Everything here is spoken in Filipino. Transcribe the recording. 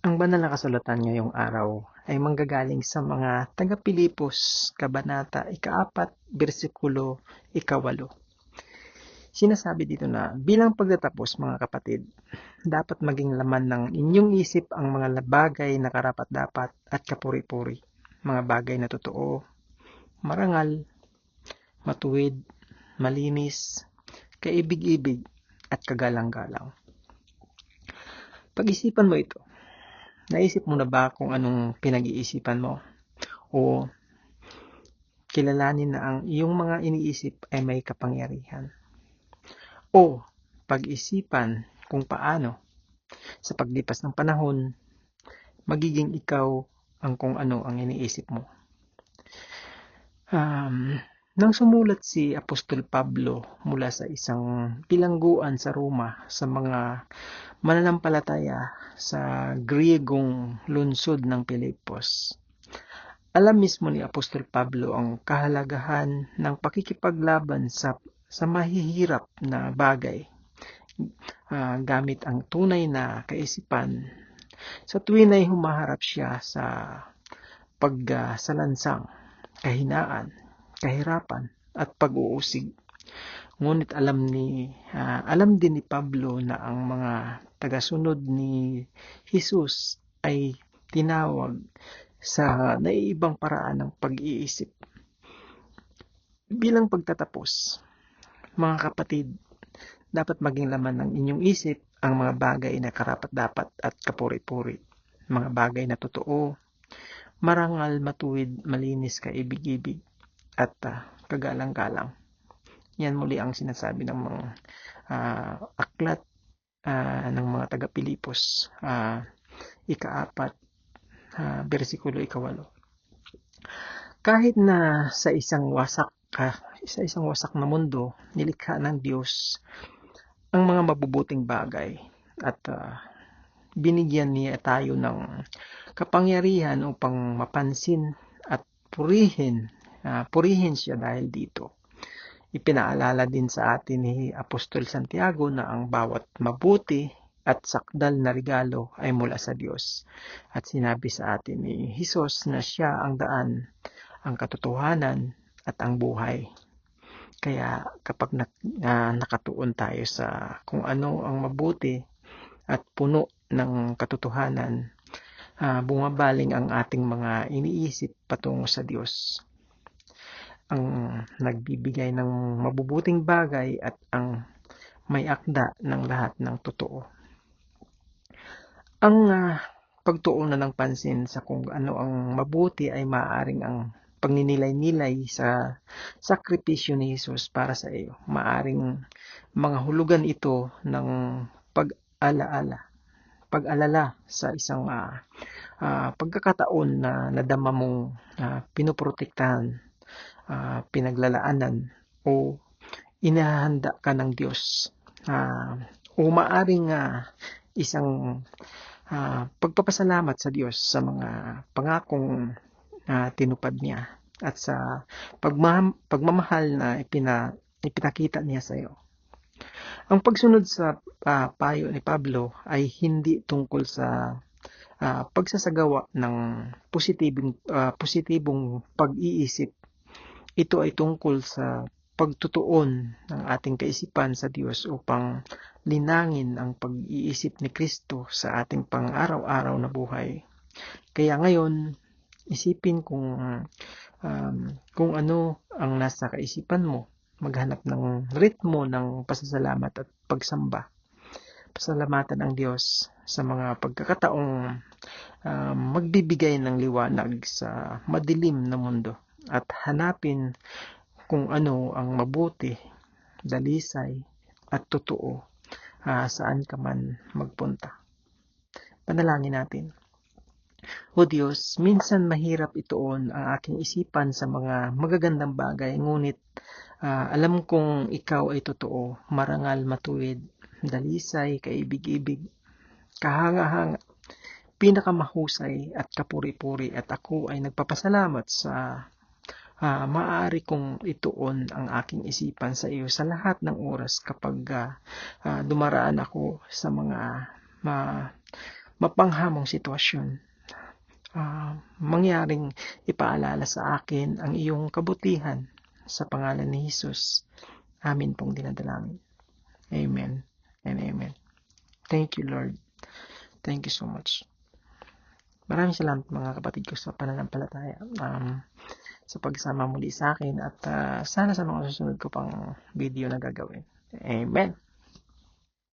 Ang banal na kasulatan ngayong araw ay manggagaling sa mga taga-Pilipos, Kabanata 4, versikulo 8. Sinasabi dito na, bilang pagtatapos mga kapatid, dapat maging laman ng inyong isip ang mga bagay na karapat-dapat at kapuri-puri, mga bagay na totoo, marangal, matuwid, malinis, kaibig-ibig, at kagalang-galang. Pag-isipan mo ito. Naisip mo na ba kung anong pinag-iisipan mo? O kilalanin na ang iyong mga iniisip ay may kapangyarihan? O pag-isipan kung paano sa paglipas ng panahon magiging ikaw ang kung ano ang iniisip mo? Nang sumulat si Apostol Pablo mula sa isang bilangguan sa Roma sa mga mananampalataya sa Griegong lungsod ng Pilipos, alam mismo ni Apostol Pablo ang kahalagahan ng pakikipaglaban sa mahihirap na bagay gamit ang tunay na kaisipan sa tuwin ay humaharap siya sa pagsalansang, kahinaan, kahirapan at pag-uusig. Ngunit alam din ni Pablo na ang mga tagasunod ni Jesus ay tinawag sa naiibang paraan ng pag-iisip. Bilang pagtatapos, mga kapatid, dapat maging laman ng inyong isip ang mga bagay na karapat-dapat at kapuri-puri, mga bagay na totoo, marangal, matuwid, malinis, kaibig-ibig, at kagalang-galang. Yan muli ang sinasabi ng mga aklat ng mga taga-Pilipos, 4, versikulo 8. Kahit na sa isang wasak na mundo, nilikha ng Diyos ang mga mabubuting bagay at binigyan niya tayo ng kapangyarihan upang mapansin at purihin siya dahil dito. Ipinaalala din sa atin ni Apostol Santiago na ang bawat mabuti at sakdal na regalo ay mula sa Diyos. At sinabi sa atin ni Jesus na siya ang daan, ang katotohanan at ang buhay. Kaya kapag nakatuon tayo sa kung ano ang mabuti at puno ng katotohanan, bumabaling ang ating mga iniisip patungo sa Diyos, ang nagbibigay ng mabubuting bagay at ang may akda ng lahat ng totoo. Ang pagtuunan ng pansin sa kung ano ang mabuti ay maaaring ang pagninilay-nilay sa sakripisyo ni Jesus para sa iyo. Maaring mga hulugan ito ng pag-alala sa isang pagkakataon na nadama mong pinoprotektahan, pinaglalaanan o inahanda ka ng Diyos. O maaring isang pagpapasalamat sa Diyos sa mga pangakong tinupad niya at sa pagmamahal na ipinakita niya sa iyo. Ang pagsunod sa payo ni Pablo ay hindi tungkol sa pagsasagawa ng positibong pag-iisip. Ito ay tungkol sa pagtutuon ng ating kaisipan sa Diyos upang linangin ang pag-iisip ni Kristo sa ating pang-araw-araw na buhay. Kaya ngayon, isipin kung ano ang nasa kaisipan mo. Maghanap ng ritmo ng pasasalamat at pagsamba. Pasalamatan ang Diyos sa mga pagkakataong magbibigay ng liwanag sa madilim na mundo at hanapin kung ano ang mabuti, dalisay at totoo saan ka man magpunta. Panalangin natin. O Diyos, minsan mahirap ituon ang aking isipan sa mga magagandang bagay, ngunit alam kong ikaw ay totoo, marangal, matuwid, dalisay, kaibig-ibig, kahanga-hanga, pinakamahusay at kapuri-puri, at ako ay nagpapasalamat sa maaari kong ituon ang aking isipan sa iyo sa lahat ng oras kapag dumaraan ako sa mga mapanghamong sitwasyon. Mangyaring ipaalala sa akin ang iyong kabutihan sa pangalan ni Jesus. Amin pong dinadalangin. Amen and amen. Thank you, Lord. Thank you so much. Maraming salamat mga kapatid ko sa pananampalataya, sa pagsama muli sa akin, at sana sa mga susunod ko pang video na gagawin. Amen.